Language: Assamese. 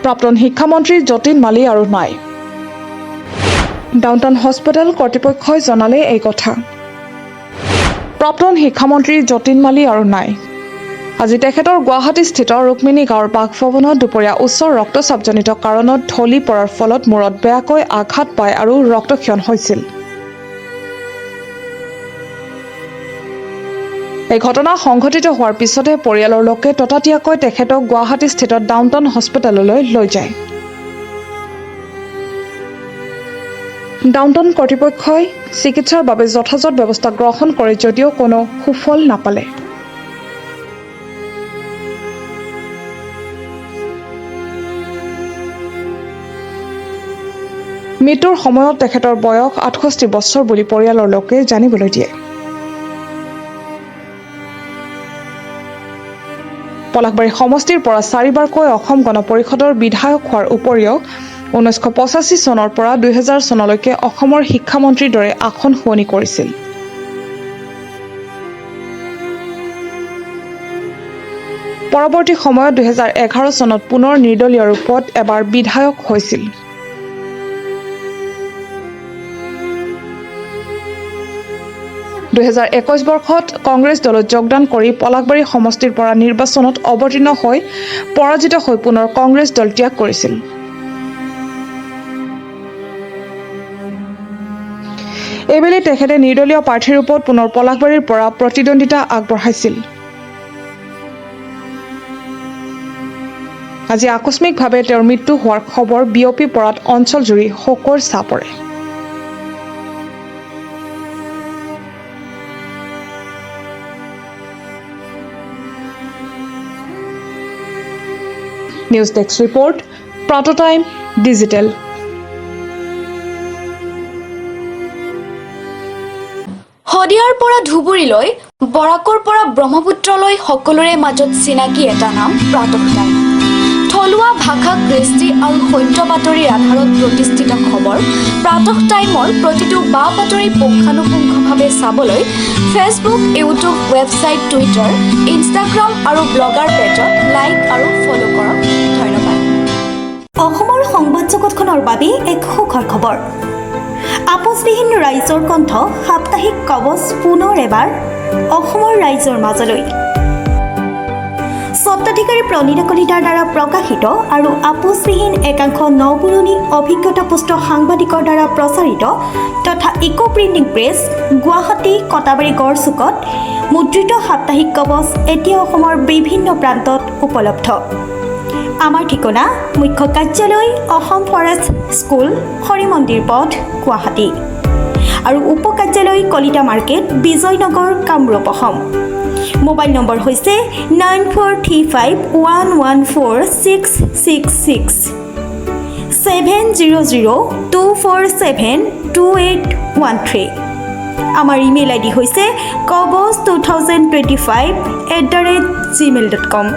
প্ৰাক্তন শিক্ষামন্ত্ৰী যতীন মালী আৰু নাই। ডাউনটাউন হস্পিটেল কৰ্তৃপক্ষই জনালে এই কথা। প্ৰাক্তন শিক্ষামন্ত্ৰী যতীন মালী আৰু নাই। আজি তেখেতৰ গুৱাহাটীস্থিত ৰুক্মিণী গাঁৱৰ বাসভৱনত দুপৰীয়া উচ্চ ৰক্তচাপজনিত কাৰণত ঢলি পৰাৰ ফলত মূৰত বেয়াকৈ আঘাত পায় আৰু ৰক্তক্ষৰণ হৈছিল। এই ঘটনা সংঘটিত হোৱাৰ পিছতে পৰিয়ালৰ লোকে ততাতৈয়াকৈ তেখেতক গুৱাহাটীস্থিত ডাউনটাউন হস্পিটেললৈ লৈ যায়। ডাউনটাউন কৰ্তৃপক্ষই চিকিৎসাৰ বাবে যথাযথ ব্যৱস্থা গ্ৰহণ কৰে যদিও কোনো সুফল নাপালে। মৃত্যুৰ সময়ত তেখেতৰ বয়স ৬৮ বছৰ বুলি পৰিয়ালৰ লোকে জানিবলৈ দিয়ে। পলাশবাৰী সমষ্টিৰ পৰা ৪বাৰকৈ অসম গণ পৰিষদৰ বিধায়ক হোৱাৰ উপৰিও ১৯৮৫ চনৰ পৰা ২০০০ চনলৈকে অসমৰ শিক্ষামন্ত্ৰীৰ দৰে আসন শুৱনি কৰিছিল। পৰৱৰ্তী সময়ত ২০১১ চনত পুনৰ নিৰ্দলীয় ৰূপত এবাৰ বিধায়ক হৈছিল। (২০২১ বৰ্ষত কংগ্ৰেছ দলত যোগদান কৰি পলাশবাৰী সমষ্টিৰ পৰা নিৰ্বাচনত অৱতীৰ্ণ হৈ পৰাজিত হৈ পুনৰ কংগ্ৰেছ দল ত্যাগ কৰিছিল। এইবেলি তেখেতে নিৰ্দলীয় প্ৰাৰ্থীৰ ৰূপত পুনৰ পলাশবাৰীৰ পৰা প্ৰতিদ্বন্দ্বিতা আগবঢ়াইছিল। আজি আকস্মিকভাৱে তেওঁৰ মৃত্যু হোৱাৰ খবৰ বিয়পি পৰাত অঞ্চলজুৰি শোকৰ ছাঁ পৰে। News desk report, Pratah time digital. শদিয়াৰ পৰা ধুবুৰীলৈ, বৰাকৰ পৰা ব্ৰহ্মপুত্ৰলৈ সকলোৰে মাজত চিনাকি এটা নাম প্ৰাতঃ টাইম। থলুৱা ভাষা, কৃষ্টি আৰু সত্য বাতৰিৰ আধাৰত প্ৰতিষ্ঠিত খবৰ প্ৰাতঃ টাইমৰ প্ৰতিটো বা বাতৰি পুংখানুপুংখভাৱে চাবলৈ Facebook, YouTube, website, Twitter, Instagram আৰু ব্লগাৰ পেজত লাইক আৰু ফ'ল' কৰক। ধন্যবাদ। অসমৰ সংবাদ জগতখনৰ বাবে এক সুখৰ খবৰ। আপোচবিহীন ৰাইজৰ কণ্ঠ সাপ্তাহিক কবচ পুনৰ এবাৰ অসমৰ ৰাইজৰ মাজলৈ। স্বত্বাধিকাৰী প্ৰণীতা কলিতাৰ দ্বাৰা প্ৰকাশিত আৰু আপোচবিহীন একাংশ নপুৰণি অভিজ্ঞতাপুষ্ট সাংবাদিকৰ দ্বাৰা প্ৰচাৰিত তথা eco printing press, Guwahati, Katabari, গড়চুকত মুদ্ৰিত সাপ্তাহিক কবচ এতিয়া অসমৰ বিভিন্ন প্ৰান্তত উপলব্ধ। আমাৰ ঠিকনা মুখ্য কাৰ্যালয়, অসম ফৰেষ্ট স্কুল, হৰি মন্দিৰ পথ, গুৱাহাটী আৰু উপ কাৰ্যালয় Kalita market, Bijoynagar, Kamrup, Assam. Mobile number হৈছে 9435114666 70024728113। আমাৰ ইমেইল আইডি হৈছে kobos2025@gmail.com।